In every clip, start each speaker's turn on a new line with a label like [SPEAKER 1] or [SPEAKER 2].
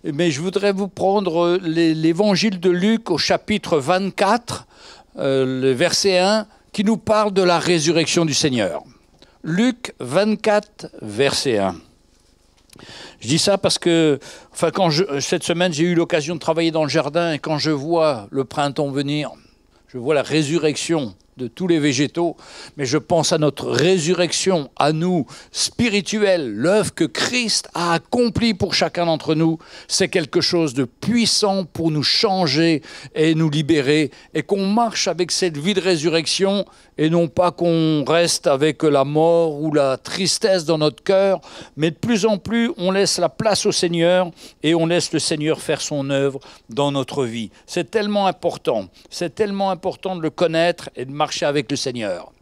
[SPEAKER 1] Mais je voudrais vous prendre l'évangile de Luc au chapitre 24, le verset 1, qui nous parle de la résurrection du Seigneur. Luc 24, verset 1. Je dis ça parce que, cette semaine, j'ai eu l'occasion de travailler dans le jardin et quand je vois le printemps venir, je vois la résurrection de tous les végétaux, mais je pense à notre résurrection, à nous, spirituelle, l'œuvre que Christ a accomplie pour chacun d'entre nous. C'est quelque chose de puissant pour nous changer et nous libérer, et qu'on marche avec cette vie de résurrection, et non pas qu'on reste avec la mort ou la tristesse dans notre cœur, mais de plus en plus, on laisse la place au Seigneur, et on laisse le Seigneur faire son œuvre dans notre vie. C'est tellement important de le connaître et de marcher avec le Seigneur.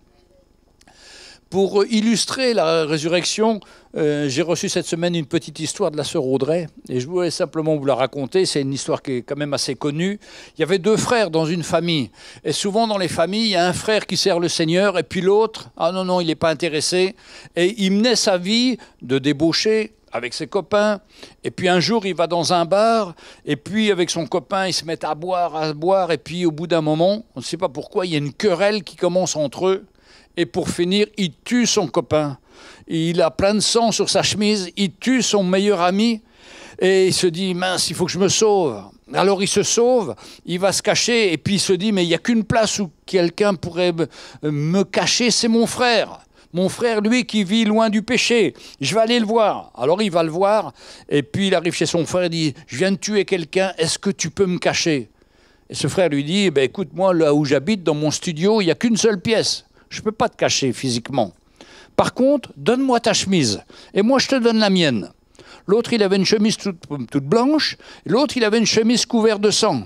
[SPEAKER 1] Pour illustrer la résurrection, j'ai reçu cette semaine une petite histoire de la sœur Audrey, et je voulais simplement vous la raconter. C'est une histoire qui est quand même assez connue. Il y avait deux frères dans une famille, et souvent dans les familles, il y a un frère qui sert le Seigneur, et puis l'autre, ah non, il n'est pas intéressé, et il menait sa vie de débauché avec ses copains, et puis un jour il va dans un bar, et puis avec son copain ils se mettent à boire, et puis au bout d'un moment, on ne sait pas pourquoi, il y a une querelle qui commence entre eux, et pour finir, il tue son copain. Il a plein de sang sur sa chemise, il tue son meilleur ami, et il se dit, mince, il faut que je me sauve. Alors il se sauve, il va se cacher, et puis il se dit, mais il n'y a qu'une place où quelqu'un pourrait me cacher, c'est mon frère. Mon frère, lui, qui vit loin du péché, je vais aller le voir. Alors il va le voir, et puis il arrive chez son frère et dit, je viens de tuer quelqu'un, est-ce que tu peux me cacher? Et ce frère lui dit, écoute, moi, là où j'habite, dans mon studio, il n'y a qu'une seule pièce. Je ne peux pas te cacher physiquement. Par contre, donne-moi ta chemise, et moi je te donne la mienne. L'autre, il avait une chemise toute blanche, et l'autre, il avait une chemise couverte de sang.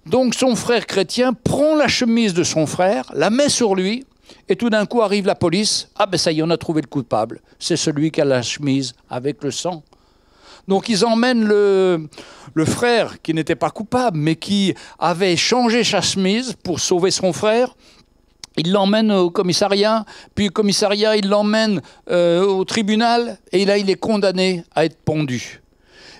[SPEAKER 1] Donc son frère chrétien prend la chemise de son frère, la met sur lui, et tout d'un coup arrive la police. Ah ça y est, on a trouvé le coupable. C'est celui qui a la chemise avec le sang. Donc ils emmènent le frère qui n'était pas coupable, mais qui avait changé sa chemise pour sauver son frère. Il l'emmène au commissariat, puis le commissariat, il l'emmène au tribunal, et là, il est condamné à être pendu.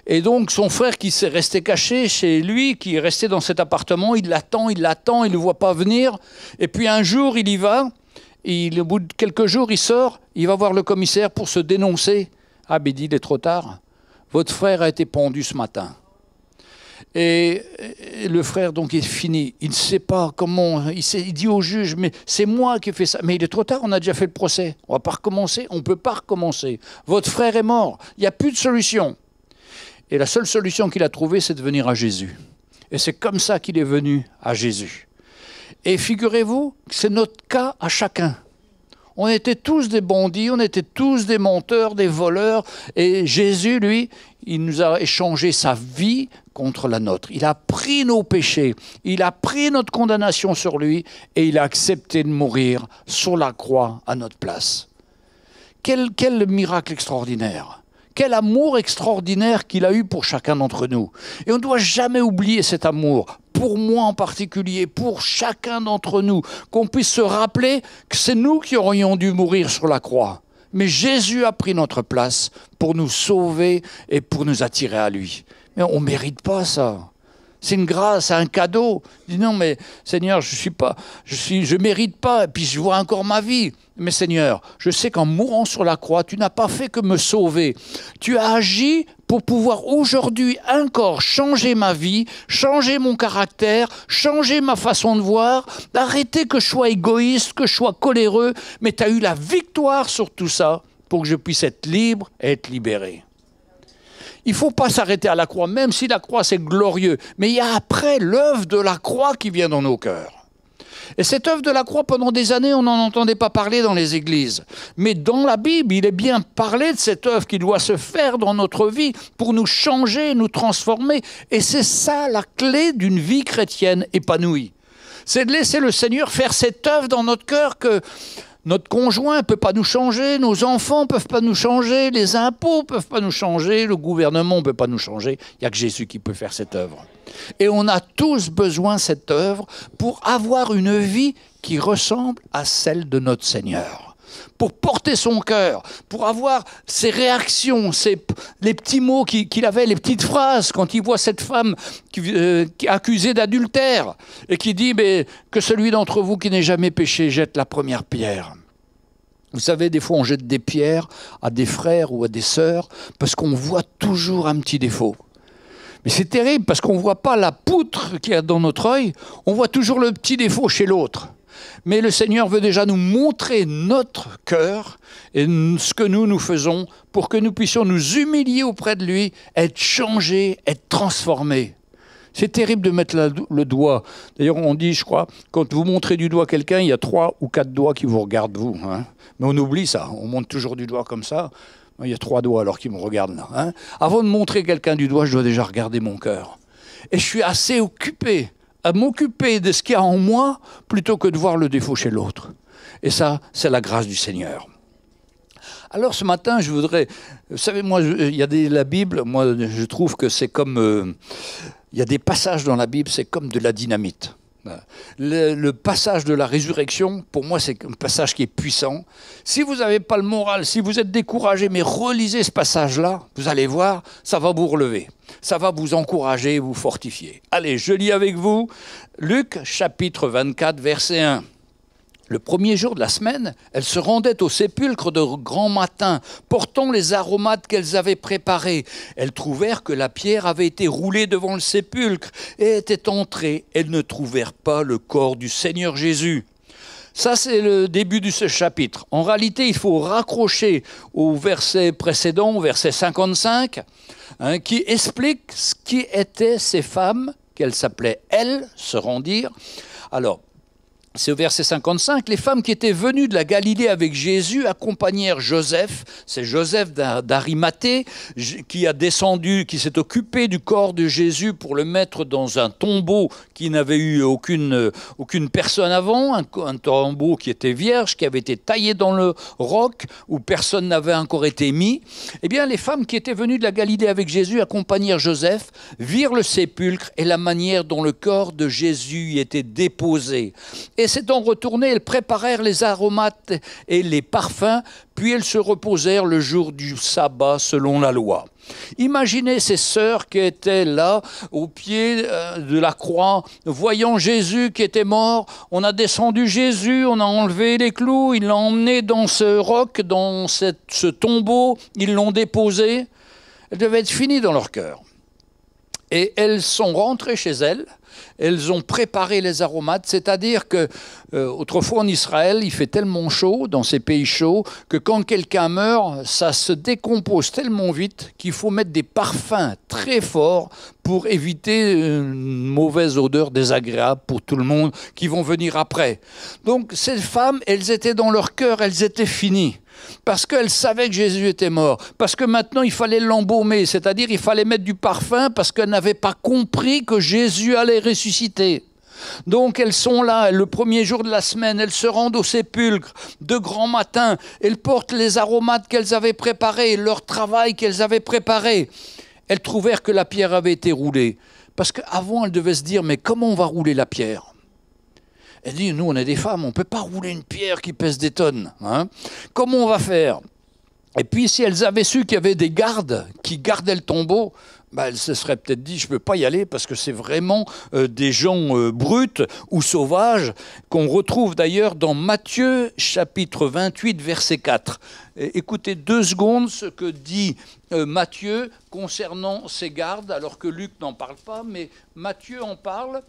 [SPEAKER 1] Et donc, son frère qui s'est resté caché chez lui, qui est resté dans cet appartement, il l'attend, il ne le voit pas venir. Et puis un jour, il y va, au bout de quelques jours, il sort, il va voir le commissaire pour se dénoncer. Ah, il dit, il est trop tard, votre frère a été pendu ce matin. Et le frère, donc, est fini. Il ne sait pas comment. Il dit au juge, mais c'est moi qui ai fait ça. Mais il est trop tard, on a déjà fait le procès. On ne va pas recommencer, on ne peut pas recommencer. Votre frère est mort, il n'y a plus de solution. Et la seule solution qu'il a trouvée, c'est de venir à Jésus. Et c'est comme ça qu'il est venu à Jésus. Et figurez-vous que c'est notre cas à chacun. On était tous des bandits, on était tous des menteurs, des voleurs. Et Jésus, lui, il nous a échangé sa vie contre la nôtre. Il a pris nos péchés, il a pris notre condamnation sur lui et il a accepté de mourir sur la croix à notre place. Quel miracle extraordinaire! Quel amour extraordinaire qu'il a eu pour chacun d'entre nous. Et on ne doit jamais oublier cet amour, pour moi en particulier, pour chacun d'entre nous, qu'on puisse se rappeler que c'est nous qui aurions dû mourir sur la croix. Mais Jésus a pris notre place pour nous sauver et pour nous attirer à lui. Mais on ne mérite pas ça. C'est une grâce, c'est un cadeau. Je dis non, mais Seigneur, je mérite pas, et puis je vois encore ma vie. Mais Seigneur, je sais qu'en mourant sur la croix, tu n'as pas fait que me sauver. Tu as agi pour pouvoir aujourd'hui encore changer ma vie, changer mon caractère, changer ma façon de voir, arrêter que je sois égoïste, que je sois coléreux, mais tu as eu la victoire sur tout ça pour que je puisse être libre et être libéré. Il ne faut pas s'arrêter à la croix, même si la croix c'est glorieux. Mais il y a après l'œuvre de la croix qui vient dans nos cœurs. Et cette œuvre de la croix, pendant des années, on n'en entendait pas parler dans les églises. Mais dans la Bible, il est bien parlé de cette œuvre qui doit se faire dans notre vie pour nous changer, nous transformer. Et c'est ça la clé d'une vie chrétienne épanouie. C'est de laisser le Seigneur faire cette œuvre dans notre cœur que notre conjoint ne peut pas nous changer, nos enfants ne peuvent pas nous changer, les impôts ne peuvent pas nous changer, le gouvernement ne peut pas nous changer. Il n'y a que Jésus qui peut faire cette œuvre. Et on a tous besoin de cette œuvre pour avoir une vie qui ressemble à celle de notre Seigneur. pour porter son cœur, pour avoir ses réactions, les petits mots qu'il avait, les petites phrases, quand il voit cette femme qui est accusée d'adultère et qui dit que celui d'entre vous qui n'ait jamais péché jette la première pierre. Vous savez, des fois on jette des pierres à des frères ou à des sœurs parce qu'on voit toujours un petit défaut. Mais c'est terrible parce qu'on ne voit pas la poutre qu'il y a dans notre œil, on voit toujours le petit défaut chez l'autre. Mais le Seigneur veut déjà nous montrer notre cœur et ce que nous faisons pour que nous puissions nous humilier auprès de lui, être changés, être transformés. C'est terrible de mettre le doigt. D'ailleurs, on dit, je crois, quand vous montrez du doigt quelqu'un, il y a 3 ou 4 doigts qui vous regardent, vous. Hein. Mais on oublie ça. On montre toujours du doigt comme ça. Il y a 3 doigts alors qui me regardent là. Hein. Avant de montrer quelqu'un du doigt, je dois déjà regarder mon cœur. Et je suis assez occupé à m'occuper de ce qu'il y a en moi plutôt que de voir le défaut chez l'autre. Et ça, c'est la grâce du Seigneur. Alors ce matin, je voudrais... Vous savez, moi, il y a la Bible, moi, je trouve que c'est comme... il y a des passages dans la Bible, c'est comme de la dynamite. Le passage de la résurrection, pour moi, c'est un passage qui est puissant. Si vous n'avez pas le moral, si vous êtes découragé, mais relisez ce passage-là, vous allez voir, ça va vous relever. Ça va vous encourager, vous fortifier. Allez, je lis avec vous Luc, chapitre 24, verset 1. Le premier jour de la semaine, elles se rendaient au sépulcre de grand matin, portant les aromates qu'elles avaient préparés. Elles trouvèrent que la pierre avait été roulée devant le sépulcre et étaient entrées. Elles ne trouvèrent pas le corps du Seigneur Jésus. Ça, c'est le début de ce chapitre. En réalité, il faut raccrocher au verset précédent, au verset 55, qui explique ce qui étaient ces femmes, qu'elles s'appelaient « elles », se rendirent. Alors, c'est au verset 55, les femmes qui étaient venues de la Galilée avec Jésus accompagnèrent Joseph, c'est Joseph d'Arimathée, qui s'est occupé du corps de Jésus pour le mettre dans un tombeau qui n'avait eu aucune personne avant, un tombeau qui était vierge, qui avait été taillé dans le roc, où personne n'avait encore été mis. Eh bien, les femmes qui étaient venues de la Galilée avec Jésus accompagnèrent Joseph, virent le sépulcre et la manière dont le corps de Jésus y était déposé. Et s'étant retournées, elles préparèrent les aromates et les parfums, puis elles se reposèrent le jour du sabbat selon la loi. Imaginez ces sœurs qui étaient là, au pied de la croix, voyant Jésus qui était mort. On a descendu Jésus, on a enlevé les clous, ils l'ont emmené dans ce roc, dans ce tombeau, ils l'ont déposé. Elles devaient être finies dans leur cœur. Et elles sont rentrées chez elles. Elles ont préparé les aromates, c'est-à-dire que autrefois en Israël, il fait tellement chaud, dans ces pays chauds, que quand quelqu'un meurt, ça se décompose tellement vite qu'il faut mettre des parfums très forts pour éviter une mauvaise odeur désagréable pour tout le monde qui vont venir après. Donc ces femmes, elles étaient dans leur cœur, elles étaient finies. Parce qu'elles savaient que Jésus était mort, parce que maintenant il fallait l'embaumer, c'est-à-dire il fallait mettre du parfum parce qu'elles n'avaient pas compris que Jésus allait ressusciter. Donc elles sont là, le premier jour de la semaine, elles se rendent au sépulcre de grand matin, elles portent les aromates qu'elles avaient préparés, leur travail qu'elles avaient préparé. Elles trouvèrent que la pierre avait été roulée, parce qu'avant elles devaient se dire, mais comment on va rouler la pierre ? Elle dit, nous on est des femmes, on ne peut pas rouler une pierre qui pèse des tonnes. Hein. Comment on va faire ? Et puis si elles avaient su qu'il y avait des gardes qui gardaient le tombeau, elles se seraient peut-être dit, je ne peux pas y aller parce que c'est vraiment des gens bruts ou sauvages qu'on retrouve d'ailleurs dans Matthieu chapitre 28 verset 4. Écoutez 2 secondes ce que dit Matthieu concernant ces gardes, alors que Luc n'en parle pas, mais Matthieu en parle.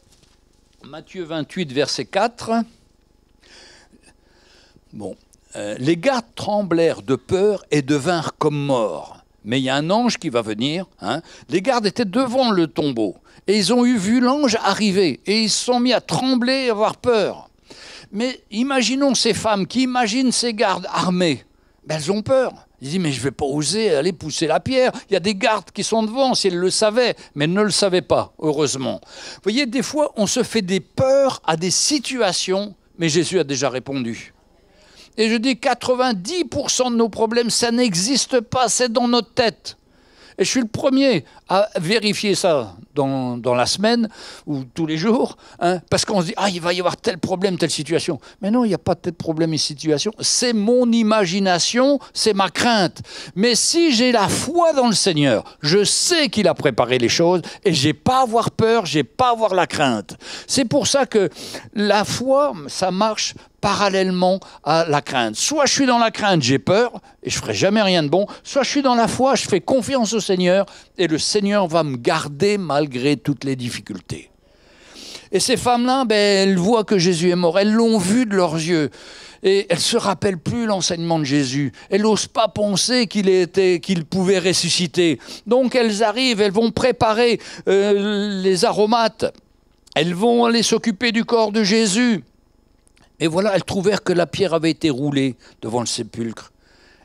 [SPEAKER 1] Matthieu 28, verset 4. Bon. Les gardes tremblèrent de peur et devinrent comme morts. Mais il y a un ange qui va venir. Hein. Les gardes étaient devant le tombeau. Et ils ont vu l'ange arriver. Et ils se sont mis à trembler et à avoir peur. Mais imaginons ces femmes qui imaginent ces gardes armés. Elles ont peur. Ils disent, mais je ne vais pas oser aller pousser la pierre. Il y a des gardes qui sont devant, si elles le savaient, mais elles ne le savaient pas, heureusement. Vous voyez, des fois, on se fait des peurs à des situations, mais Jésus a déjà répondu. Et je dis, 90% de nos problèmes, ça n'existe pas, c'est dans notre tête. Et je suis le premier à vérifier ça dans la semaine ou tous les jours, hein, parce qu'on se dit « Ah, il va y avoir tel problème, telle situation ». Mais non, il n'y a pas de tel problème et situation. C'est mon imagination, c'est ma crainte. Mais si j'ai la foi dans le Seigneur, je sais qu'il a préparé les choses et je n'ai pas à avoir peur, je n'ai pas à avoir la crainte. C'est pour ça que la foi, ça marche parallèlement à la crainte. Soit je suis dans la crainte, j'ai peur, et je ne ferai jamais rien de bon, soit je suis dans la foi, je fais confiance au Seigneur, et le Seigneur va me garder malgré toutes les difficultés. Et ces femmes-là, elles voient que Jésus est mort, elles l'ont vu de leurs yeux, et elles ne se rappellent plus l'enseignement de Jésus. Elles n'osent pas penser qu'il pouvait ressusciter. Donc elles arrivent, elles vont préparer les aromates, elles vont aller s'occuper du corps de Jésus. Et voilà, elles trouvèrent que la pierre avait été roulée devant le sépulcre.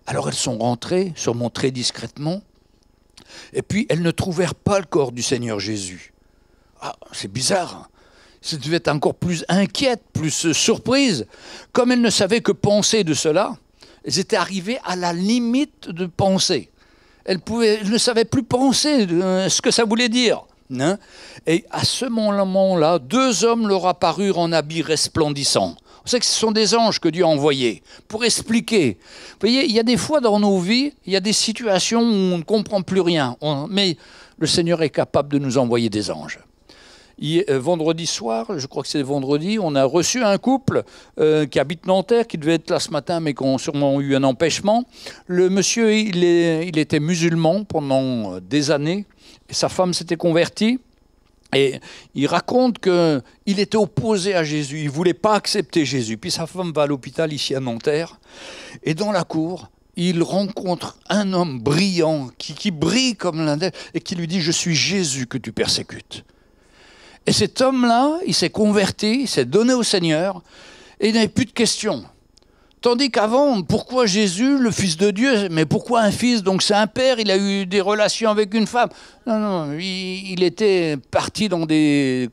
[SPEAKER 1] Alors elles sont rentrées, se sont montrées discrètement, et puis elles ne trouvèrent pas le corps du Seigneur Jésus. Ah, c'est bizarre. Elles devaient être encore plus inquiètes, plus surprises. Comme elles ne savaient que penser de cela, elles étaient arrivées à la limite de penser. Elles ne savaient plus penser de ce que ça voulait dire. Hein? Et à ce moment-là, 2 hommes leur apparurent en habits resplendissants. On sait que ce sont des anges que Dieu a envoyés pour expliquer. Vous voyez, il y a des fois dans nos vies, il y a des situations où on ne comprend plus rien. Mais le Seigneur est capable de nous envoyer des anges. Vendredi soir, je crois que c'est vendredi, on a reçu un couple qui habite Nanterre, qui devait être là ce matin, mais qui ont sûrement eu un empêchement. Le monsieur, il était musulman pendant des années, et sa femme s'était convertie. Et il raconte qu'il était opposé à Jésus, il ne voulait pas accepter Jésus. Puis sa femme va à l'hôpital ici à Nanterre, et dans la cour, il rencontre un homme brillant, qui brille comme l'un d'eux, et qui lui dit « Je suis Jésus que tu persécutes ». Et cet homme-là, il s'est converti, il s'est donné au Seigneur, et il n'avait plus de questions. Tandis qu'avant, pourquoi Jésus, le Fils de Dieu, mais pourquoi un fils? Donc c'est un père, il a eu des relations avec une femme. Non, il était parti dans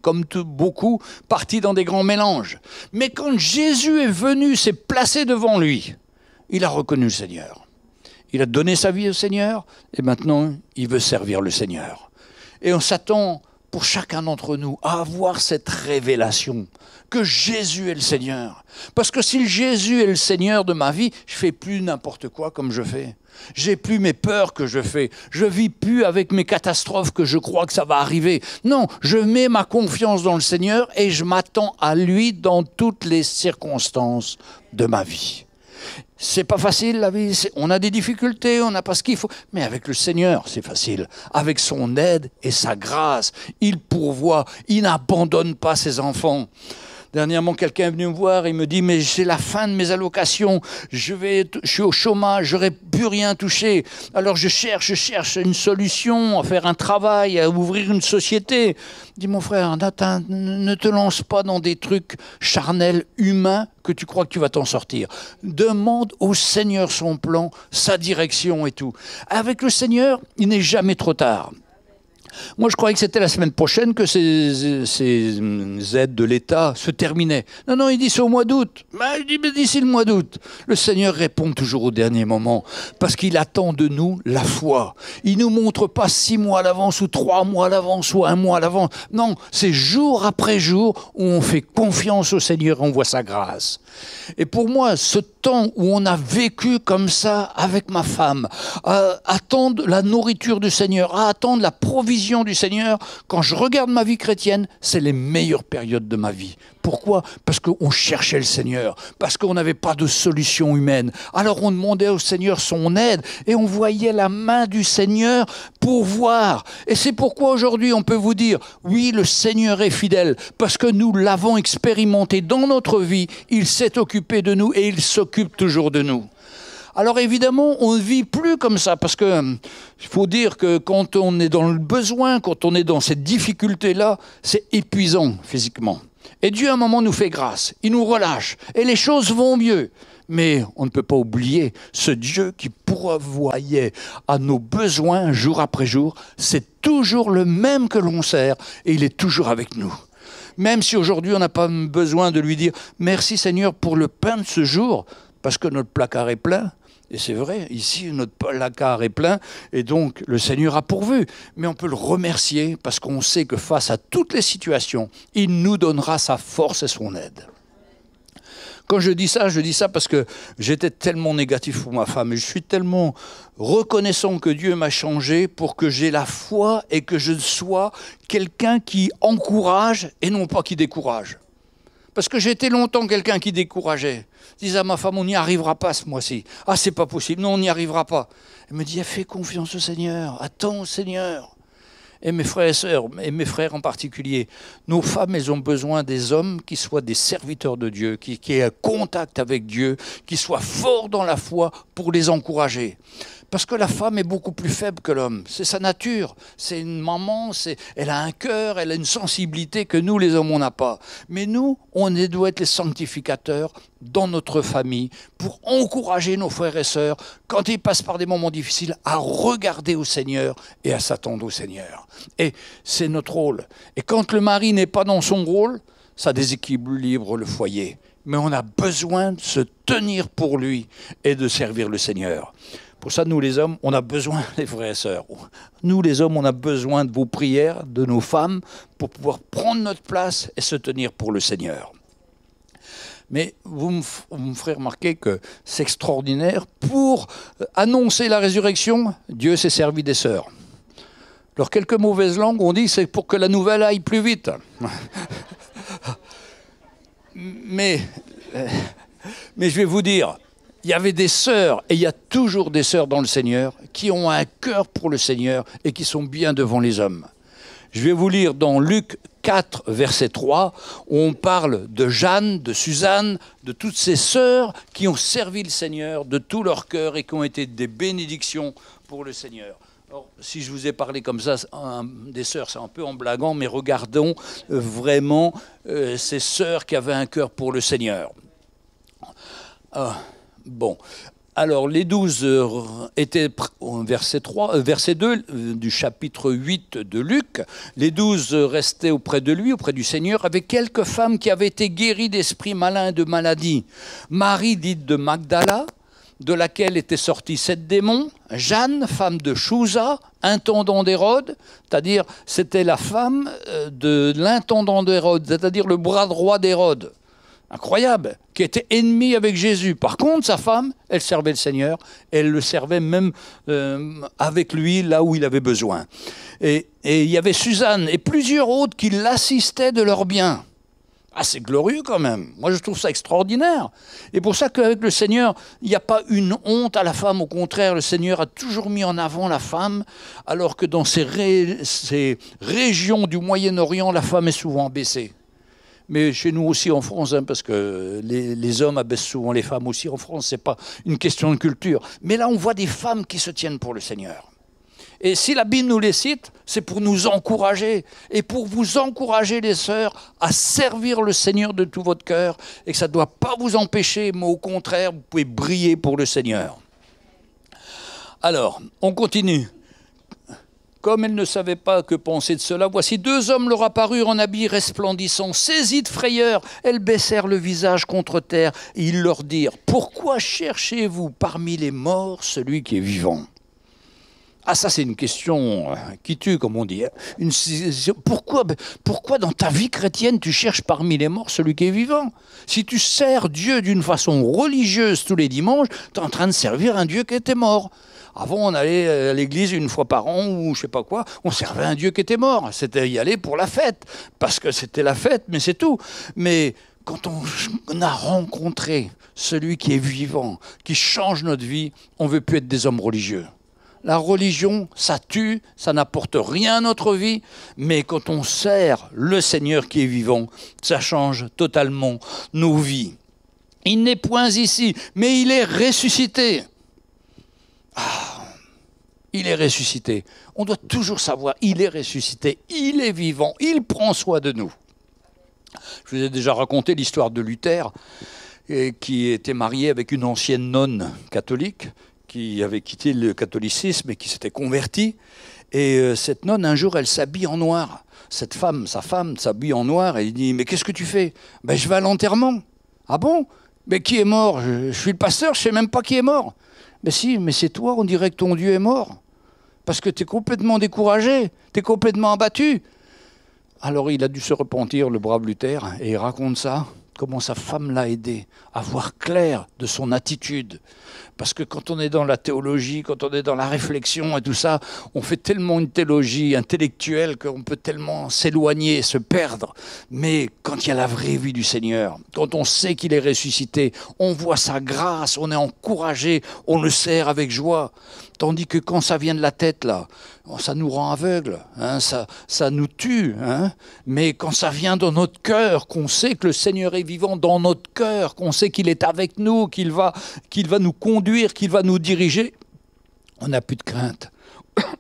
[SPEAKER 1] comme beaucoup, parti dans des grands mélanges. Mais quand Jésus est venu, s'est placé devant lui, il a reconnu le Seigneur. Il a donné sa vie au Seigneur, et maintenant, il veut servir le Seigneur. Et on s'attend, pour chacun d'entre nous, à avoir cette révélation que Jésus est le Seigneur. Parce que si Jésus est le Seigneur de ma vie, je ne fais plus n'importe quoi comme je fais. J'ai plus mes peurs que je fais. Je vis plus avec mes catastrophes que je crois que ça va arriver. Non, je mets ma confiance dans le Seigneur et je m'attends à lui dans toutes les circonstances de ma vie. C'est pas facile la vie, on a des difficultés, on n'a pas ce qu'il faut, mais avec le Seigneur c'est facile, avec son aide et sa grâce, il pourvoit, il n'abandonne pas ses enfants. Dernièrement, quelqu'un est venu me voir, il me dit « Mais c'est la fin de mes allocations, je suis au chômage, j'aurais plus rien touché. Alors je cherche une solution, à faire un travail, à ouvrir une société. » Je dis « Mon frère, Nathan, ne te lance pas dans des trucs charnels, humains, que tu crois que tu vas t'en sortir. Demande au Seigneur son plan, sa direction et tout. Avec le Seigneur, il n'est jamais trop tard. » Moi, je croyais que c'était la semaine prochaine que ces aides de l'État se terminaient. Non, il dit c'est au mois d'août. Il dit mais d'ici le mois d'août. Le Seigneur répond toujours au dernier moment parce qu'il attend de nous la foi. Il ne nous montre pas 6 mois à l'avance ou 3 mois à l'avance ou 1 mois à l'avance. Non, c'est jour après jour où on fait confiance au Seigneur et on voit sa grâce. Et pour moi, ce temps où on a vécu comme ça avec ma femme, à attendre la nourriture du Seigneur, à attendre la provision du Seigneur, quand je regarde ma vie chrétienne, c'est les meilleures périodes de ma vie. Pourquoi? Parce qu'on cherchait le Seigneur, parce qu'on n'avait pas de solution humaine. Alors on demandait au Seigneur son aide et on voyait la main du Seigneur pourvoir. Et c'est pourquoi aujourd'hui on peut vous dire, oui, le Seigneur est fidèle, parce que nous l'avons expérimenté dans notre vie, il s'est occupé de nous et il s'occupe toujours de nous. Alors évidemment, on ne vit plus comme ça, parce que il faut dire que quand on est dans le besoin, quand on est dans cette difficulté-là, c'est épuisant physiquement. Et Dieu, à un moment, nous fait grâce, il nous relâche, et les choses vont mieux. Mais on ne peut pas oublier ce Dieu qui pourvoyait à nos besoins jour après jour, c'est toujours le même que l'on sert, et il est toujours avec nous. Même si aujourd'hui on n'a pas besoin de lui dire « Merci Seigneur pour le pain de ce jour », parce que notre placard est plein, Et c'est vrai, ici, notre placard est plein, et donc le Seigneur a pourvu. Mais on peut le remercier, parce qu'on sait que face à toutes les situations, il nous donnera sa force et son aide. Quand je dis ça parce que j'étais tellement négatif pour ma femme, et je suis tellement reconnaissant que Dieu m'a changé pour que j'ai la foi et que je sois quelqu'un qui encourage et non pas qui décourage. Parce que j'étais longtemps quelqu'un qui décourageait. Je disais à ma femme, on n'y arrivera pas ce mois-ci. Ah, c'est pas possible, non, on n'y arrivera pas. Elle me dit, fais confiance au Seigneur, attends au Seigneur. Et mes frères et sœurs, et mes frères en particulier, nos femmes, elles ont besoin des hommes qui soient des serviteurs de Dieu, qui aient un contact avec Dieu, qui soient forts dans la foi pour les encourager. Parce que la femme est beaucoup plus faible que l'homme. C'est sa nature. C'est une maman, elle a un cœur, elle a une sensibilité que nous, les hommes, on n'a pas. Mais nous, on doit être les sanctificateurs dans notre famille pour encourager nos frères et sœurs, quand ils passent par des moments difficiles, à regarder au Seigneur et à s'attendre au Seigneur. Et c'est notre rôle. Et quand le mari n'est pas dans son rôle, ça déséquilibre le foyer. Mais on a besoin de se tenir pour lui et de servir le Seigneur. Pour ça, nous les hommes, on a besoin des frères et sœurs. Nous les hommes, on a besoin de vos prières, de nos femmes, pour pouvoir prendre notre place et se tenir pour le Seigneur. Mais vous me ferez remarquer que c'est extraordinaire. Pour annoncer la résurrection, Dieu s'est servi des sœurs. Alors, quelques mauvaises langues, on dit c'est pour que la nouvelle aille plus vite. Mais je vais vous dire, il y avait des sœurs, et il y a toujours des sœurs dans le Seigneur, qui ont un cœur pour le Seigneur et qui sont bien devant les hommes. Je vais vous lire dans Luc 4, verset 3, où on parle de Jeanne, de Suzanne, de toutes ces sœurs qui ont servi le Seigneur de tout leur cœur et qui ont été des bénédictions pour le Seigneur. Alors, si je vous ai parlé comme ça, des sœurs, c'est un peu en blaguant, mais regardons vraiment ces sœurs qui avaient un cœur pour le Seigneur. Bon, alors les 12 étaient, verset 2 du chapitre 8 de Luc, les 12 restaient auprès de lui, auprès du Seigneur, avec quelques femmes qui avaient été guéries d'esprits malins et de maladies. Marie, dite de Magdala, de laquelle étaient sortis 7 démons, Jeanne, femme de Chouza, intendant d'Hérode, c'est-à-dire c'était la femme de l'intendant d'Hérode, c'est-à-dire le bras droit d'Hérode. Incroyable, qui était ennemi avec Jésus. Par contre, sa femme, elle servait le Seigneur, elle le servait même avec lui là où il avait besoin. Et il y avait Suzanne et plusieurs autres qui l'assistaient de leurs biens. Ah, c'est glorieux quand même. Moi, je trouve ça extraordinaire. Et pour ça qu'avec le Seigneur, il n'y a pas une honte à la femme. Au contraire, le Seigneur a toujours mis en avant la femme, alors que dans ces régions du Moyen-Orient, la femme est souvent abaissée. Mais chez nous aussi en France, parce que les hommes abaissent souvent les femmes aussi en France, ce n'est pas une question de culture. Mais là, on voit des femmes qui se tiennent pour le Seigneur. Et si la Bible nous les cite, c'est pour nous encourager. Et pour vous encourager, les sœurs, à servir le Seigneur de tout votre cœur. Et que ça ne doit pas vous empêcher, mais au contraire, vous pouvez briller pour le Seigneur. Alors, on continue. Comme elle ne savait pas que penser de cela, voici 2 hommes leur apparurent en habits resplendissants. Saisis de frayeur, elles baissèrent le visage contre terre. Et ils leur dirent, « Pourquoi cherchez-vous parmi les morts celui qui est vivant ?» Ah, ça, c'est une question qui tue, comme on dit. Pourquoi dans ta vie chrétienne, tu cherches parmi les morts celui qui est vivant? Si tu sers Dieu d'une façon religieuse tous les dimanches, tu es en train de servir un Dieu qui était mort. Avant, on allait à l'église une fois par an ou je sais pas quoi, on servait un Dieu qui était mort. C'était y aller pour la fête, parce que c'était la fête, mais c'est tout. Mais quand on a rencontré celui qui est vivant, qui change notre vie, on ne veut plus être des hommes religieux. La religion, ça tue, ça n'apporte rien à notre vie, mais quand on sert le Seigneur qui est vivant, ça change totalement nos vies. Il n'est point ici, mais il est ressuscité. Ah, il est ressuscité. On doit toujours savoir, il est ressuscité, il est vivant, il prend soin de nous. Je vous ai déjà raconté l'histoire de Luther, qui était marié avec une ancienne nonne catholique, qui avait quitté le catholicisme et qui s'était convertie. Et cette nonne, un jour, elle s'habille en noir. Cette femme, sa femme, s'habille en noir et il dit « Mais qu'est-ce que tu fais ?»« Ben, je vais à l'enterrement. »« Ah bon ? Mais qui est mort ? Je suis le pasteur, je ne sais même pas qui est mort. » Mais si, mais c'est toi, on dirait que ton Dieu est mort. Parce que tu es complètement découragé, tu es complètement abattu. Alors il a dû se repentir, le brave Luther, et il raconte ça, comment sa femme l'a aidé à voir clair de son attitude. Parce que quand on est dans la théologie, quand on est dans la réflexion et tout ça, on fait tellement une théologie intellectuelle qu'on peut tellement s'éloigner, se perdre. Mais quand il y a la vraie vie du Seigneur, quand on sait qu'il est ressuscité, on voit sa grâce, on est encouragé, on le sert avec joie. Tandis que quand ça vient de la tête, là, ça nous rend aveugles, hein, ça nous tue. Hein. Mais quand ça vient dans notre cœur, qu'on sait que le Seigneur est vivant dans notre cœur, qu'on sait qu'il est avec nous, qu'il va nous conduire, qu'il va nous diriger, on n'a plus de crainte.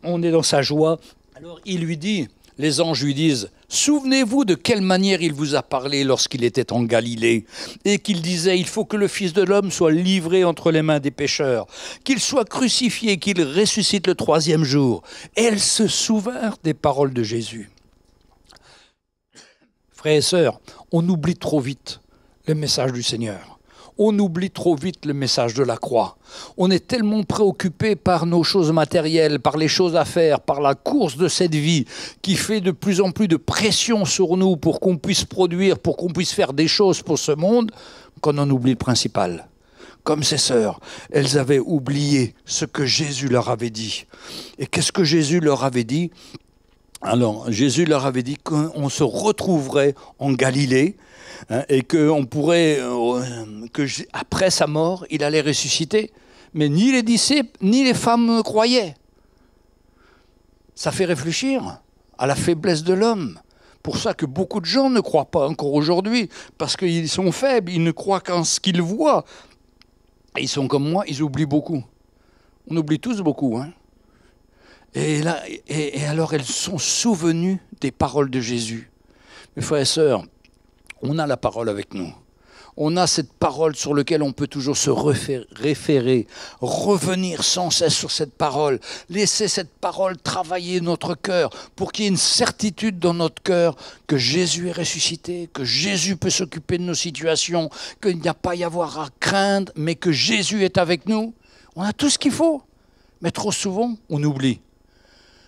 [SPEAKER 1] On est dans sa joie. Alors il lui dit, les anges lui disent, souvenez-vous de quelle manière il vous a parlé lorsqu'il était en Galilée et qu'il disait, il faut que le Fils de l'homme soit livré entre les mains des pécheurs, qu'il soit crucifié, qu'il ressuscite le 3e jour. Et elles se souvinrent des paroles de Jésus. Frères et sœurs, on oublie trop vite le message du Seigneur. On oublie trop vite le message de la croix. On est tellement préoccupé par nos choses matérielles, par les choses à faire, par la course de cette vie qui fait de plus en plus de pression sur nous pour qu'on puisse produire, pour qu'on puisse faire des choses pour ce monde, qu'on en oublie le principal. Comme ces sœurs, elles avaient oublié ce que Jésus leur avait dit. Et qu'est-ce que Jésus leur avait dit ? Alors, Jésus leur avait dit qu'on se retrouverait en Galilée, hein, et qu'on pourrait, après sa mort, il allait ressusciter. Mais ni les disciples, ni les femmes croyaient. Ça fait réfléchir à la faiblesse de l'homme. Pour ça que beaucoup de gens ne croient pas encore aujourd'hui, parce qu'ils sont faibles, ils ne croient qu'en ce qu'ils voient. Et ils sont comme moi, ils oublient beaucoup. On oublie tous beaucoup, hein. Et alors elles sont souvenues des paroles de Jésus. Mes frères et sœurs, on a la parole avec nous. On a cette parole sur laquelle on peut toujours se référer, revenir sans cesse sur cette parole, laisser cette parole travailler notre cœur pour qu'il y ait une certitude dans notre cœur que Jésus est ressuscité, que Jésus peut s'occuper de nos situations, qu'il n'y a pas à avoir à craindre, mais que Jésus est avec nous. On a tout ce qu'il faut, mais trop souvent, on oublie.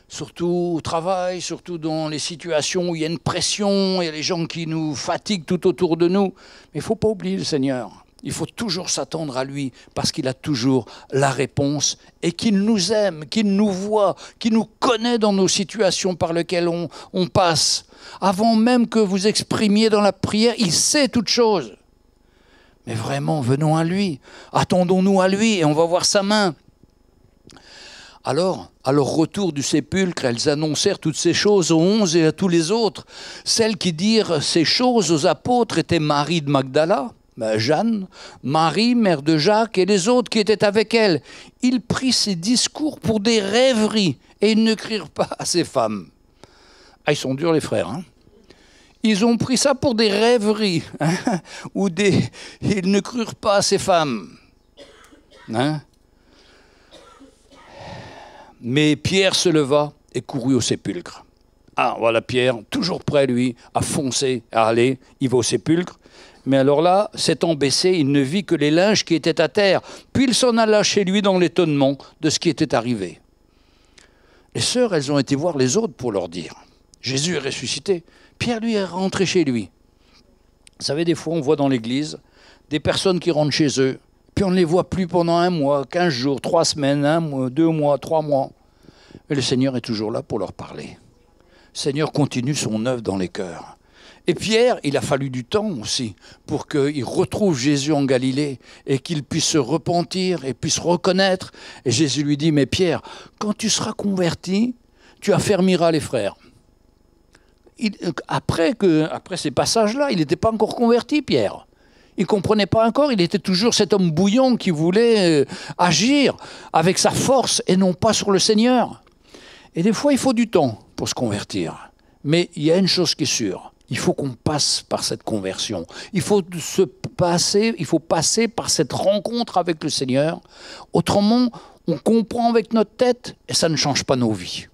[SPEAKER 1] Surtout au travail, surtout dans les situations où il y a une pression, il y a les gens qui nous fatiguent tout autour de nous. Mais il ne faut pas oublier le Seigneur. Il faut toujours s'attendre à lui parce qu'il a toujours la réponse et qu'il nous aime, qu'il nous voit, qu'il nous connaît dans nos situations par lesquelles on passe. Avant même que vous exprimiez dans la prière, il sait toutes choses. Mais vraiment, venons à lui, attendons-nous à lui et on va voir sa main. Alors, à leur retour du sépulcre, elles annoncèrent toutes ces choses aux 11 et à tous les autres. Celles qui dirent ces choses aux apôtres étaient Marie de Magdala, Jeanne, Marie, mère de Jacques, et les autres qui étaient avec elle. Ils prirent ces discours pour des rêveries, et ils ne crurent pas à ces femmes. Ah, ils sont durs les frères, hein. Ils ont pris ça pour des rêveries, hein, ils ne crurent pas à ces femmes. Hein. Mais Pierre se leva et courut au sépulcre. Ah, voilà Pierre, toujours prêt, lui, à foncer, à aller. Il va au sépulcre. Mais alors là, s'étant baissé, il ne vit que les linges qui étaient à terre. Puis il s'en alla chez lui dans l'étonnement de ce qui était arrivé. Les sœurs, elles ont été voir les autres pour leur dire. Jésus est ressuscité. Pierre, lui, est rentré chez lui. Vous savez, des fois, on voit dans l'église des personnes qui rentrent chez eux. Puis on ne les voit plus pendant 1 mois, 15 jours, 3 semaines, 1 mois, 2 mois, 3 mois. Mais le Seigneur est toujours là pour leur parler. Le Seigneur continue son œuvre dans les cœurs. Et Pierre, il a fallu du temps aussi pour qu'il retrouve Jésus en Galilée et qu'il puisse se repentir et puisse reconnaître. Et Jésus lui dit, mais Pierre, quand tu seras converti, tu affermiras les frères. Après ces passages-là, il n'était pas encore converti, Pierre. Il ne comprenait pas encore, il était toujours cet homme bouillant qui voulait agir avec sa force et non pas sur le Seigneur. Et des fois, il faut du temps pour se convertir. Mais il y a une chose qui est sûre, il faut qu'on passe par cette conversion. Il faut passer par cette rencontre avec le Seigneur. Autrement, on comprend avec notre tête et ça ne change pas nos vies.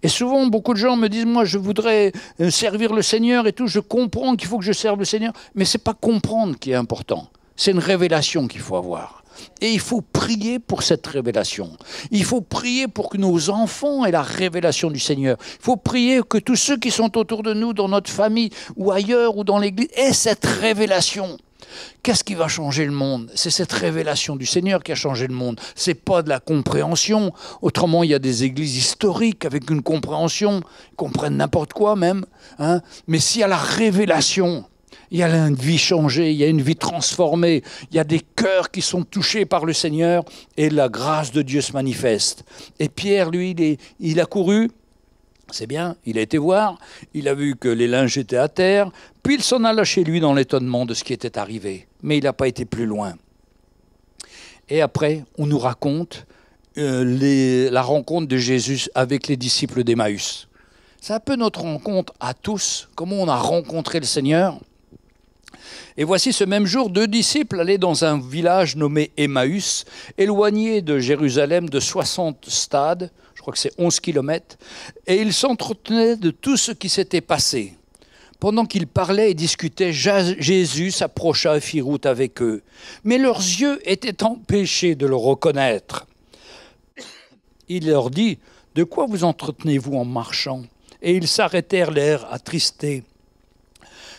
[SPEAKER 1] Et souvent, beaucoup de gens me disent, moi, je voudrais servir le Seigneur et tout, je comprends qu'il faut que je serve le Seigneur, mais ce n'est pas comprendre qui est important, c'est une révélation qu'il faut avoir. Et il faut prier pour cette révélation. Il faut prier pour que nos enfants aient la révélation du Seigneur. Il faut prier que tous ceux qui sont autour de nous, dans notre famille ou ailleurs ou dans l'église, aient cette révélation. Qu'est-ce qui va changer le monde? C'est cette révélation du Seigneur qui a changé le monde. Ce n'est pas de la compréhension. Autrement, il y a des églises historiques avec une compréhension. Ils comprennent n'importe quoi même. Hein. Mais s'il y a la révélation, il y a une vie changée, il y a une vie transformée, il y a des cœurs qui sont touchés par le Seigneur et la grâce de Dieu se manifeste. Et Pierre, lui, il a couru. C'est bien, il a été voir, il a vu que les linges étaient à terre, puis il s'en alla chez lui dans l'étonnement de ce qui était arrivé. Mais il n'a pas été plus loin. Et après, on nous raconte la rencontre de Jésus avec les disciples d'Emmaüs. C'est un peu notre rencontre à tous, comment on a rencontré le Seigneur. Et voici ce même jour, 2 disciples allaient dans un village nommé Emmaüs, éloigné de Jérusalem de 60 stades, je crois que c'est 11 kilomètres, et ils s'entretenaient de tout ce qui s'était passé. Pendant qu'ils parlaient et discutaient, Jésus s'approcha et fit route avec eux. Mais leurs yeux étaient empêchés de le reconnaître. Il leur dit, « De quoi vous entretenez-vous en marchant ?» Et ils s'arrêtèrent, l'air attristés.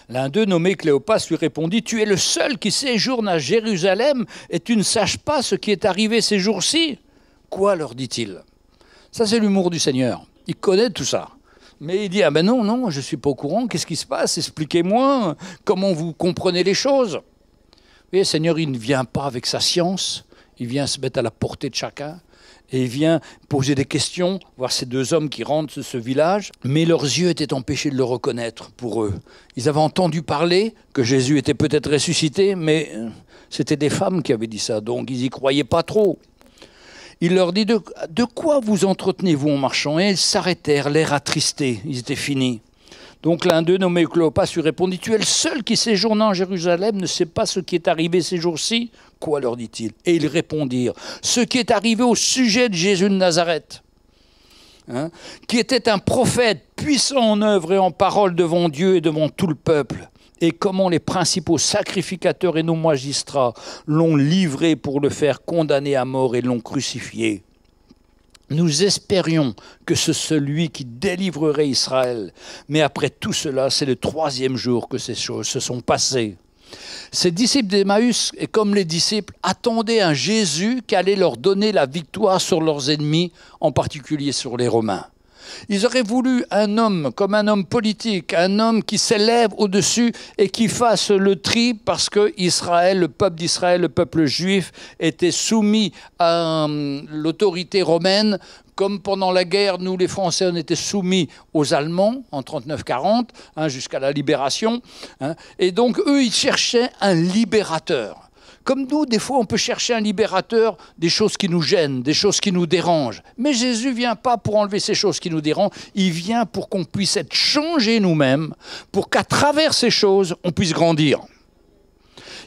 [SPEAKER 1] L'un d'eux, nommé Cléopas, lui répondit, « Tu es le seul qui séjourne à Jérusalem et tu ne saches pas ce qui est arrivé ces jours-ci ?» « Quoi ?» leur dit-il. Ça, c'est l'humour du Seigneur. Il connaît tout ça. Mais il dit, « Ah ben non, je ne suis pas au courant. Qu'est-ce qui se passe? Expliquez-moi comment vous comprenez les choses. » Vous voyez, le Seigneur, il ne vient pas avec sa science. Il vient se mettre à la portée de chacun. Et il vient poser des questions, voir ces 2 hommes qui rentrent de ce village. Mais leurs yeux étaient empêchés de le reconnaître pour eux. Ils avaient entendu parler que Jésus était peut-être ressuscité, mais c'était des femmes qui avaient dit ça, donc ils n'y croyaient pas trop. Il leur dit, de quoi vous entretenez-vous en marchant? Et ils s'arrêtèrent, l'air attristés, ils étaient finis. Donc l'un d'eux, nommé Cléopas, lui répondit, « Tu es le seul qui séjournant à Jérusalem ne sait pas ce qui est arrivé ces jours-ci ?» « Quoi ?» leur dit-il. Et ils répondirent, « Ce qui est arrivé au sujet de Jésus de Nazareth, hein, qui était un prophète puissant en œuvre et en parole devant Dieu et devant tout le peuple, et comment les principaux sacrificateurs et nos magistrats l'ont livré pour le faire condamner à mort et l'ont crucifié. Nous espérions que c'est celui qui délivrerait Israël. Mais après tout cela, c'est le 3e jour que ces choses se sont passées. » Ces disciples d'Emmaüs, et comme les disciples, attendaient un Jésus qui allait leur donner la victoire sur leurs ennemis, en particulier sur les Romains. Ils auraient voulu un homme, comme un homme politique, un homme qui s'élève au-dessus et qui fasse le tri parce que Israël, le peuple d'Israël, le peuple juif, était soumis à l'autorité romaine, comme pendant la guerre, nous les Français, on était soumis aux Allemands en 39-40, jusqu'à la libération. Et donc eux, ils cherchaient un libérateur. Comme nous, des fois, on peut chercher un libérateur des choses qui nous gênent, des choses qui nous dérangent. Mais Jésus ne vient pas pour enlever ces choses qui nous dérangent. Il vient pour qu'on puisse être changés nous-mêmes, pour qu'à travers ces choses, on puisse grandir.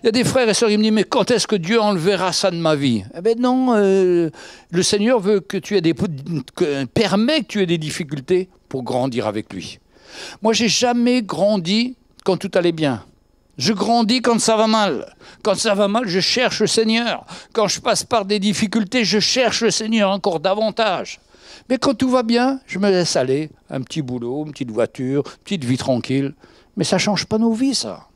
[SPEAKER 1] Il y a des frères et sœurs qui me disent, mais quand est-ce que Dieu enlèvera ça de ma vie? Eh bien non, le Seigneur veut que tu aies permet que tu aies des difficultés pour grandir avec lui. Moi, j'ai jamais grandi quand tout allait bien. Je grandis quand ça va mal. Quand ça va mal, je cherche le Seigneur. Quand je passe par des difficultés, je cherche le Seigneur encore davantage. Mais quand tout va bien, je me laisse aller. Un petit boulot, une petite voiture, une petite vie tranquille. Mais ça ne change pas nos vies, ça.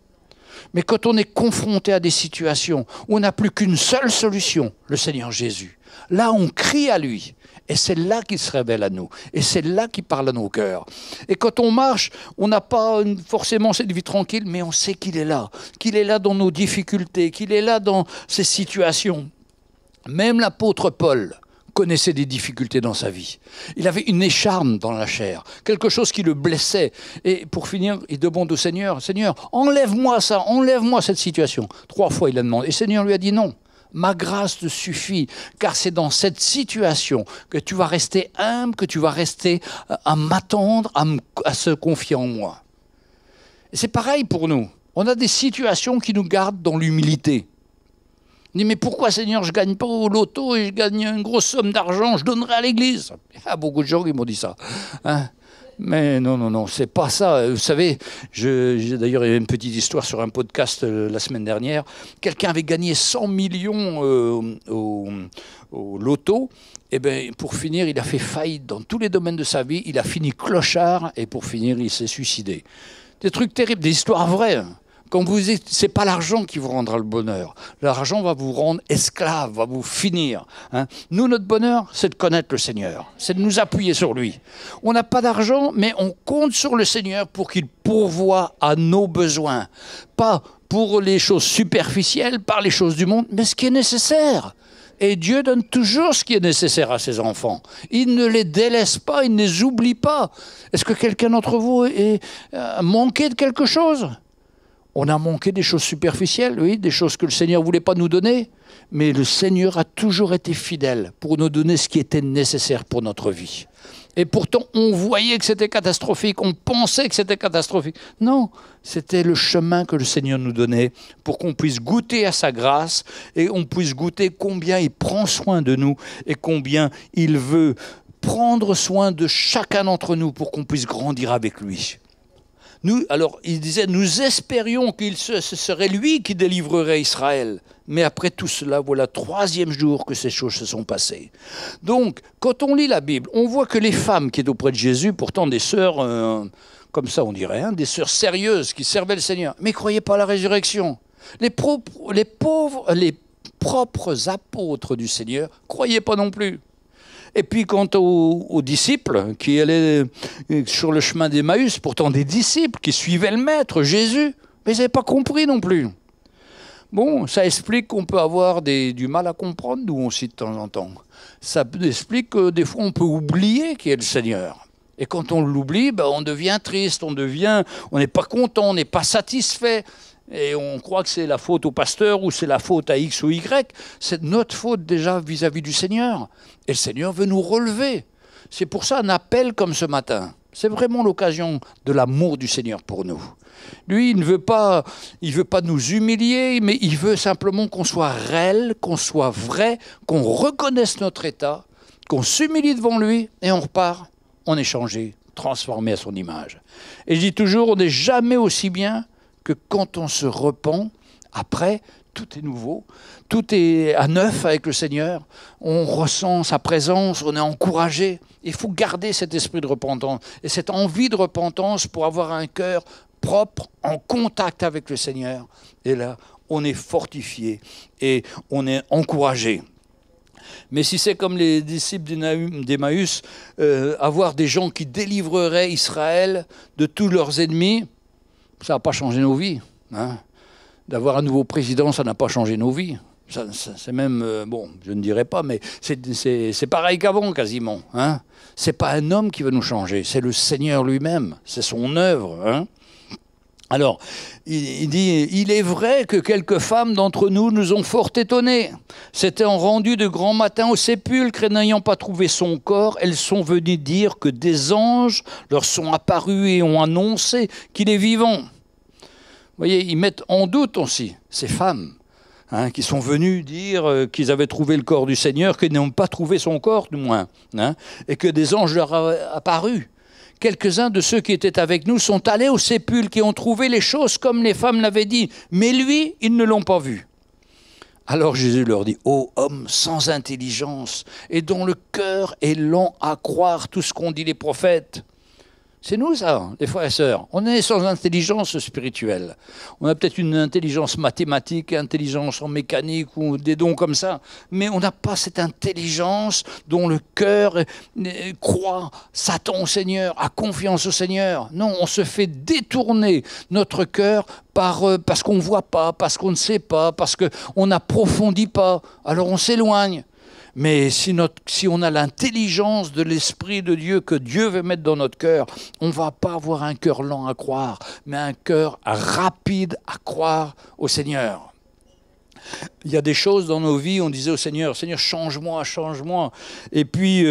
[SPEAKER 1] Mais quand on est confronté à des situations où on n'a plus qu'une seule solution, le Seigneur Jésus, là, on crie à lui. Et c'est là qu'il se révèle à nous. Et c'est là qu'il parle à nos cœurs. Et quand on marche, on n'a pas forcément cette vie tranquille, mais on sait qu'il est là dans nos difficultés, qu'il est là dans ces situations. Même l'apôtre Paul connaissait des difficultés dans sa vie. Il avait une écharpe dans la chair, quelque chose qui le blessait. Et pour finir, il demande au Seigneur, « Seigneur, enlève-moi ça, enlève-moi cette situation. » 3 fois, il a demandé. Et le Seigneur lui a dit non. Ma grâce te suffit, car c'est dans cette situation que tu vas rester humble, que tu vas rester à m'attendre, à se confier en moi. Et c'est pareil pour nous. On a des situations qui nous gardent dans l'humilité. On dit, mais pourquoi Seigneur, je ne gagne pas au loto et je gagne une grosse somme d'argent, je donnerai à l'église. Il y a beaucoup de gens qui m'ont dit ça. Mais non, non, non, c'est pas ça. Vous savez, d'ailleurs, il y a une petite histoire sur un podcast la semaine dernière. Quelqu'un avait gagné 100 millions au loto. Et bien, pour finir, il a fait faillite dans tous les domaines de sa vie. Il a fini clochard et pour finir, il s'est suicidé. Des trucs terribles, des histoires vraies. Quand c'est pas l'argent qui vous rendra le bonheur. L'argent va vous rendre esclave, va vous finir. Hein. Nous, notre bonheur, c'est de connaître le Seigneur. C'est de nous appuyer sur lui. On n'a pas d'argent, mais on compte sur le Seigneur pour qu'il pourvoie à nos besoins. Pas pour les choses superficielles, par les choses du monde, mais ce qui est nécessaire. Et Dieu donne toujours ce qui est nécessaire à ses enfants. Il ne les délaisse pas, il ne les oublie pas. Est-ce que quelqu'un d'entre vous a manqué de quelque chose ? On a manqué des choses superficielles, oui, des choses que le Seigneur ne voulait pas nous donner. Mais le Seigneur a toujours été fidèle pour nous donner ce qui était nécessaire pour notre vie. Et pourtant, on voyait que c'était catastrophique, on pensait que c'était catastrophique. Non, c'était le chemin que le Seigneur nous donnait pour qu'on puisse goûter à sa grâce et on puisse goûter combien il prend soin de nous et combien il veut prendre soin de chacun d'entre nous pour qu'on puisse grandir avec lui. Alors, il disait, nous espérions ce serait lui qui délivrerait Israël. Mais après tout cela, voilà 3e jour que ces choses se sont passées. Donc, quand on lit la Bible, on voit que les femmes qui étaient auprès de Jésus, pourtant des sœurs, comme ça on dirait, hein, des sœurs sérieuses qui servaient le Seigneur, mais ne croyaient pas à la résurrection. Les propres apôtres du Seigneur ne croyaient pas non plus. Et puis quant aux disciples qui allaient sur le chemin d'Emmaüs, pourtant des disciples qui suivaient le Maître, Jésus, mais ils n'avaient pas compris non plus. Bon, ça explique qu'on peut avoir du mal à comprendre nous aussi de temps en temps. Ça explique que des fois on peut oublier qui est le Seigneur. Et quand on l'oublie, on devient triste, on n'est pas content, on n'est pas satisfait. Et on croit que c'est la faute au pasteur ou c'est la faute à X ou Y. C'est notre faute déjà vis-à-vis du Seigneur. Et le Seigneur veut nous relever. C'est pour ça un appel comme ce matin. C'est vraiment l'occasion de l'amour du Seigneur pour nous. Lui, il ne veut pas nous humilier, mais il veut simplement qu'on soit réel, qu'on soit vrai, qu'on reconnaisse notre état, qu'on s'humilie devant lui et on repart, on est changé, transformé à son image. Et je dis toujours, on n'est jamais aussi bien que quand on se repent, après, tout est nouveau, tout est à neuf avec le Seigneur, on ressent sa présence, on est encouragé. Il faut garder cet esprit de repentance et cette envie de repentance pour avoir un cœur propre, en contact avec le Seigneur. Et là, on est fortifié et on est encouragé. Mais si c'est comme les disciples d'Emmaüs, avoir des gens qui délivreraient Israël de tous leurs ennemis, ça n'a pas changé nos vies. Hein. D'avoir un nouveau président, ça n'a pas changé nos vies. C'est même, bon, je ne dirais pas, mais c'est pareil qu'avant quasiment. Hein. Ce n'est pas un homme qui va nous changer, c'est le Seigneur lui-même, c'est son œuvre. Hein. Alors, il dit, il est vrai que quelques femmes d'entre nous ont fort étonnés. S'étant rendues de grand matin au sépulcre et n'ayant pas trouvé son corps, elles sont venues dire que des anges leur sont apparus et ont annoncé qu'il est vivant. Vous voyez, ils mettent en doute aussi ces femmes hein, qui sont venues dire qu'ils avaient trouvé le corps du Seigneur, qu'ils n'ont pas trouvé son corps du moins, hein, et que des anges leur ont apparus. Quelques-uns de ceux qui étaient avec nous sont allés au sépulcre et ont trouvé les choses comme les femmes l'avaient dit. Mais lui, ils ne l'ont pas vu. Alors Jésus leur dit, ô homme sans intelligence et dont le cœur est lent à croire tout ce qu'ont dit les prophètes. C'est nous ça, les frères et sœurs. On est sans intelligence spirituelle. On a peut-être une intelligence mathématique, intelligence en mécanique ou des dons comme ça. Mais on n'a pas cette intelligence dont le cœur croit, s'attend au Seigneur, a confiance au Seigneur. Non, on se fait détourner notre cœur parce qu'on ne voit pas, parce qu'on ne sait pas, parce qu'on n'approfondit pas. Alors on s'éloigne. Mais si on a l'intelligence de l'Esprit de Dieu que Dieu veut mettre dans notre cœur, on ne va pas avoir un cœur lent à croire, mais un cœur rapide à croire au Seigneur. Il y a des choses dans nos vies, on disait au Seigneur, Seigneur, change-moi, change-moi. Et puis,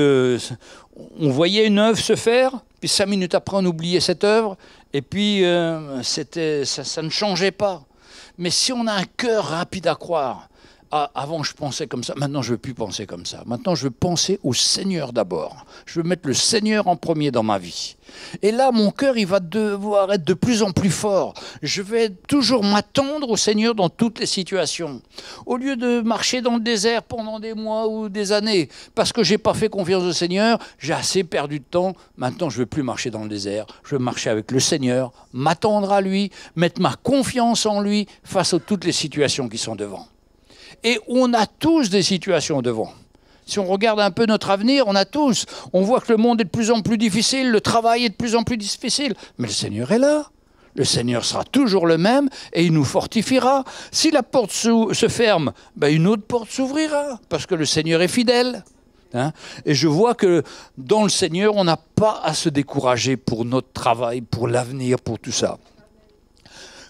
[SPEAKER 1] on voyait une œuvre se faire, puis 5 minutes après, on oubliait cette œuvre, et puis ça ne changeait pas. Mais si on a un cœur rapide à croire, avant, je pensais comme ça. Maintenant, je ne veux plus penser comme ça. Maintenant, je veux penser au Seigneur d'abord. Je veux mettre le Seigneur en premier dans ma vie. Et là, mon cœur, il va devoir être de plus en plus fort. Je vais toujours m'attendre au Seigneur dans toutes les situations. Au lieu de marcher dans le désert pendant des mois ou des années, parce que je n'ai pas fait confiance au Seigneur, j'ai assez perdu de temps. Maintenant, je ne veux plus marcher dans le désert. Je veux marcher avec le Seigneur, m'attendre à lui, mettre ma confiance en lui face à toutes les situations qui sont devant. Et on a tous des situations devant. Si on regarde un peu notre avenir, on a tous. On voit que le monde est de plus en plus difficile, le travail est de plus en plus difficile. Mais le Seigneur est là. Le Seigneur sera toujours le même et il nous fortifiera. Si la porte se ferme, une autre porte s'ouvrira parce que le Seigneur est fidèle. Et je vois que dans le Seigneur, on n'a pas à se décourager pour notre travail, pour l'avenir, pour tout ça.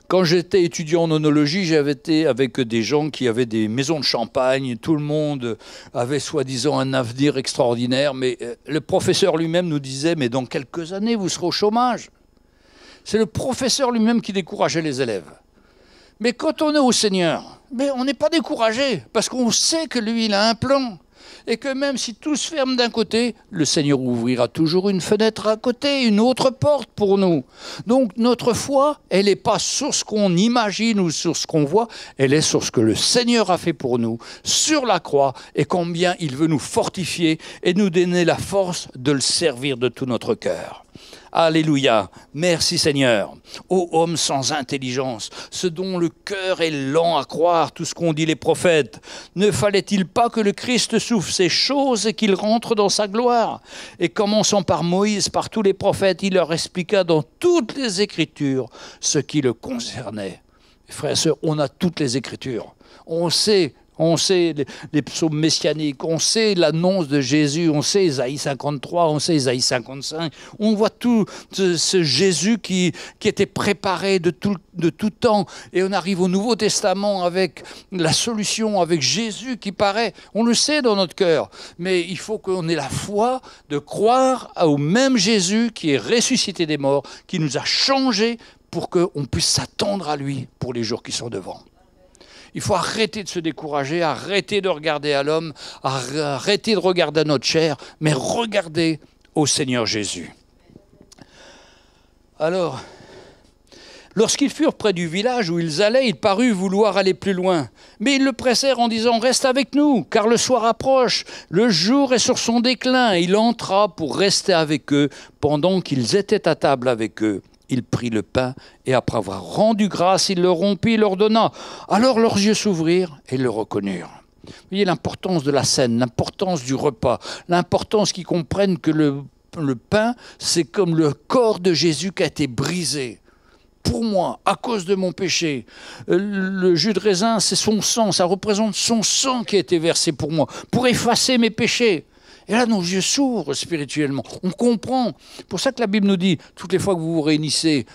[SPEAKER 1] Quand j'étais étudiant en onologie, j'avais été avec des gens qui avaient des maisons de champagne. Tout le monde avait soi-disant un avenir extraordinaire. Mais le professeur lui-même nous disait « Mais dans quelques années, vous serez au chômage ». C'est le professeur lui-même qui décourageait les élèves. Mais quand on est au Seigneur, on n'est pas découragé parce qu'on sait que lui, il a un plan. Et que même si tout se ferme d'un côté, le Seigneur ouvrira toujours une fenêtre à côté, une autre porte pour nous. Donc notre foi, elle n'est pas sur ce qu'on imagine ou sur ce qu'on voit, elle est sur ce que le Seigneur a fait pour nous, sur la croix, et combien il veut nous fortifier et nous donner la force de le servir de tout notre cœur. Alléluia, merci Seigneur. Ô homme sans intelligence, ce dont le cœur est lent à croire tout ce qu'ont dit les prophètes, ne fallait-il pas que le Christ souffre ces choses et qu'il rentre dans sa gloire? Et commençant par Moïse, par tous les prophètes, il leur expliqua dans toutes les Écritures ce qui le concernait. Frères et sœurs, on a toutes les Écritures. On sait les psaumes messianiques, on sait l'annonce de Jésus, on sait Isaïe 53, on sait Isaïe 55. On voit tout ce Jésus qui était préparé de tout temps. Et on arrive au Nouveau Testament avec la solution, avec Jésus qui paraît. On le sait dans notre cœur. Mais il faut qu'on ait la foi de croire au même Jésus qui est ressuscité des morts, qui nous a changés pour qu'on puisse s'attendre à lui pour les jours qui sont devant. Il faut arrêter de se décourager, arrêter de regarder à l'homme, arrêter de regarder à notre chair, mais regarder au Seigneur Jésus. Alors, lorsqu'ils furent près du village où ils allaient, il parut vouloir aller plus loin. Mais ils le pressèrent en disant « Reste avec nous, car le soir approche, le jour est sur son déclin. » Il entra pour rester avec eux pendant qu'ils étaient à table avec eux. Il prit le pain et après avoir rendu grâce, il le rompit et leur donna. Alors leurs yeux s'ouvrirent et le reconnurent. Vous voyez l'importance de la scène, l'importance du repas, l'importance qu'ils comprennent que le pain, c'est comme le corps de Jésus qui a été brisé. Pour moi, à cause de mon péché. Le jus de raisin, c'est son sang, ça représente son sang qui a été versé pour moi, pour effacer mes péchés. Et là, nos yeux s'ouvrent spirituellement. On comprend. C'est pour ça que la Bible nous dit, toutes les fois que vous vous réunissez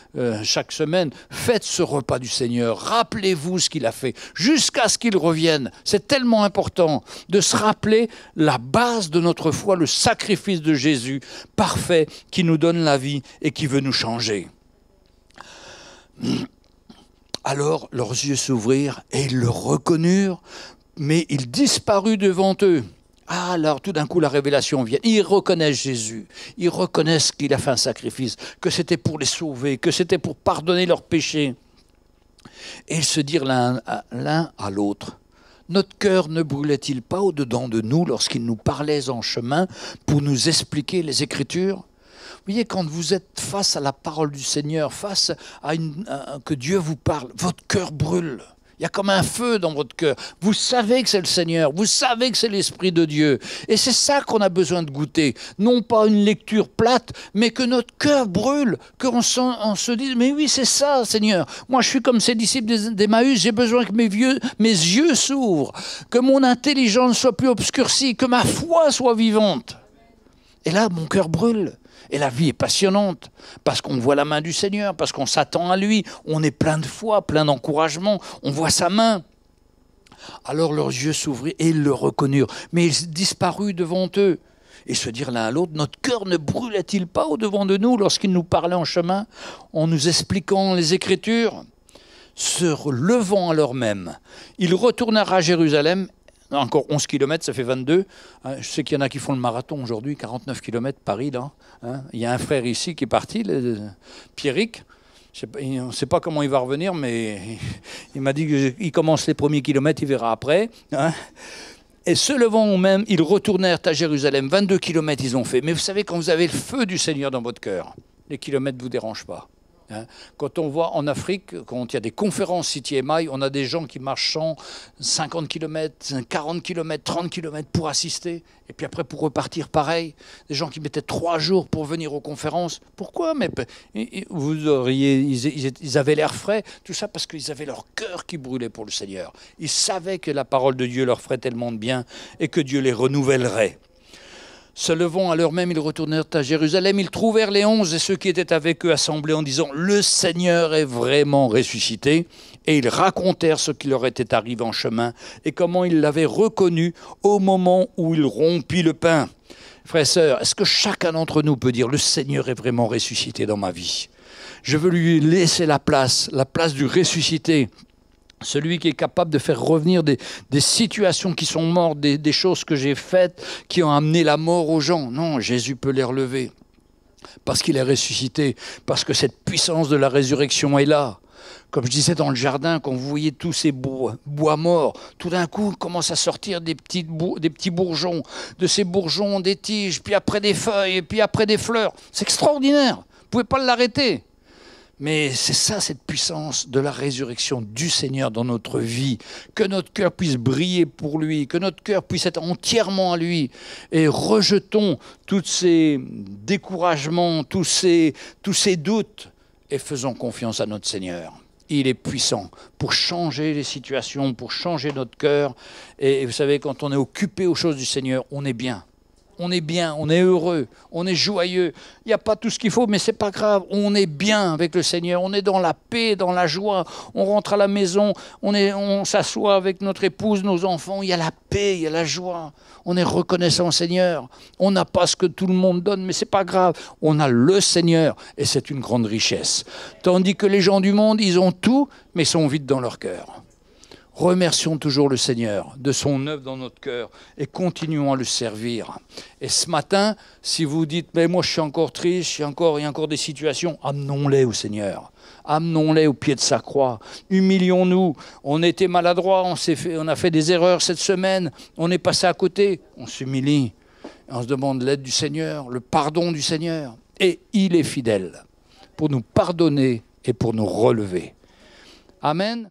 [SPEAKER 1] chaque semaine, faites ce repas du Seigneur. Rappelez-vous ce qu'il a fait, jusqu'à ce qu'il revienne. C'est tellement important de se rappeler la base de notre foi, le sacrifice de Jésus, parfait, qui nous donne la vie et qui veut nous changer. Alors, leurs yeux s'ouvrirent et ils le reconnurent, mais il disparut devant eux. Ah, alors tout d'un coup, la révélation vient. Ils reconnaissent Jésus. Ils reconnaissent qu'il a fait un sacrifice, que c'était pour les sauver, que c'était pour pardonner leurs péchés. Et ils se dirent l'un à l'autre. Notre cœur ne brûlait-il pas au-dedans de nous lorsqu'il nous parlait en chemin pour nous expliquer les Écritures? Vous voyez, quand vous êtes face à la parole du Seigneur, face à que Dieu vous parle, votre cœur brûle. Il y a comme un feu dans votre cœur. Vous savez que c'est le Seigneur. Vous savez que c'est l'Esprit de Dieu. Et c'est ça qu'on a besoin de goûter. Non pas une lecture plate, mais que notre cœur brûle. Qu'on se dise, mais oui, c'est ça, Seigneur. Moi, je suis comme ces disciples d'Emmaüs. J'ai besoin que mes yeux s'ouvrent. Que mon intelligence soit plus obscurcie. Que ma foi soit vivante. Et là, mon cœur brûle. Et la vie est passionnante, parce qu'on voit la main du Seigneur, parce qu'on s'attend à lui, on est plein de foi, plein d'encouragement, on voit sa main. Alors leurs yeux s'ouvrirent et ils le reconnurent, mais il disparut devant eux. Et se dirent l'un à l'autre, notre cœur ne brûlait-il pas au-devant de nous lorsqu'il nous parlait en chemin, en nous expliquant les Écritures? se levant à l'heure même, ils retournèrent à Jérusalem. Encore 11 km, ça fait 22. Je sais qu'il y en a qui font le marathon aujourd'hui, 49 km Paris, là. Il y a un frère ici qui est parti, Pierrick. On ne sait pas comment il va revenir, mais il m'a dit qu'il commence les premiers kilomètres, il verra après. Et se levant au même, ils retournèrent à Jérusalem. 22 kilomètres ils ont fait. Mais vous savez, quand vous avez le feu du Seigneur dans votre cœur, les kilomètres ne vous dérangent pas. Quand on voit en Afrique, quand il y a des conférences CTMI, on a des gens qui marchent 150 km, 40 km, 30 km pour assister, et puis après pour repartir pareil. Des gens qui mettaient 3 jours pour venir aux conférences. Pourquoi? Mais ils avaient l'air frais, tout ça parce qu'ils avaient leur cœur qui brûlait pour le Seigneur. Ils savaient que la parole de Dieu leur ferait tellement de bien et que Dieu les renouvellerait. Se levant à l'heure même, ils retournèrent à Jérusalem. Ils trouvèrent les 11 et ceux qui étaient avec eux assemblés en disant « Le Seigneur est vraiment ressuscité ». Et ils racontèrent ce qui leur était arrivé en chemin et comment ils l'avaient reconnu au moment où il rompit le pain. Frères et sœurs, est-ce que chacun d'entre nous peut dire « Le Seigneur est vraiment ressuscité dans ma vie ». Je veux lui laisser la place du ressuscité. Celui qui est capable de faire revenir des situations qui sont mortes, des choses que j'ai faites, qui ont amené la mort aux gens. Non, Jésus peut les relever. Parce qu'il est ressuscité, parce que cette puissance de la résurrection est là. Comme je disais dans le jardin, quand vous voyez tous ces bois morts, tout d'un coup, commencent à sortir des petits bourgeons. De ces bourgeons, des tiges, puis après des feuilles, et puis après des fleurs. C'est extraordinaire. Vous ne pouvez pas l'arrêter. Mais c'est ça, cette puissance de la résurrection du Seigneur dans notre vie. Que notre cœur puisse briller pour lui, que notre cœur puisse être entièrement à lui. Et rejetons tous ces découragements, tous ces doutes, et faisons confiance à notre Seigneur. Il est puissant pour changer les situations, pour changer notre cœur. Et vous savez, quand on est occupé aux choses du Seigneur, on est bien. On est bien, on est heureux, on est joyeux. Il n'y a pas tout ce qu'il faut, mais ce n'est pas grave. On est bien avec le Seigneur, on est dans la paix, dans la joie. On rentre à la maison, on s'assoit avec notre épouse, nos enfants. Il y a la paix, il y a la joie. On est reconnaissant au Seigneur. On n'a pas ce que tout le monde donne, mais ce n'est pas grave. On a le Seigneur et c'est une grande richesse. Tandis que les gens du monde, ils ont tout, mais sont vides dans leur cœur. Remercions toujours le Seigneur de son œuvre dans notre cœur et continuons à le servir. Et ce matin, si vous dites « mais moi je suis encore triste, il y a encore des situations », amenons-les au Seigneur. Amenons-les au pied de sa croix. Humilions-nous. On était maladroits, on a fait des erreurs cette semaine, on est passé à côté. On s'humilie. On se demande l'aide du Seigneur, le pardon du Seigneur. Et il est fidèle pour nous pardonner et pour nous relever. Amen.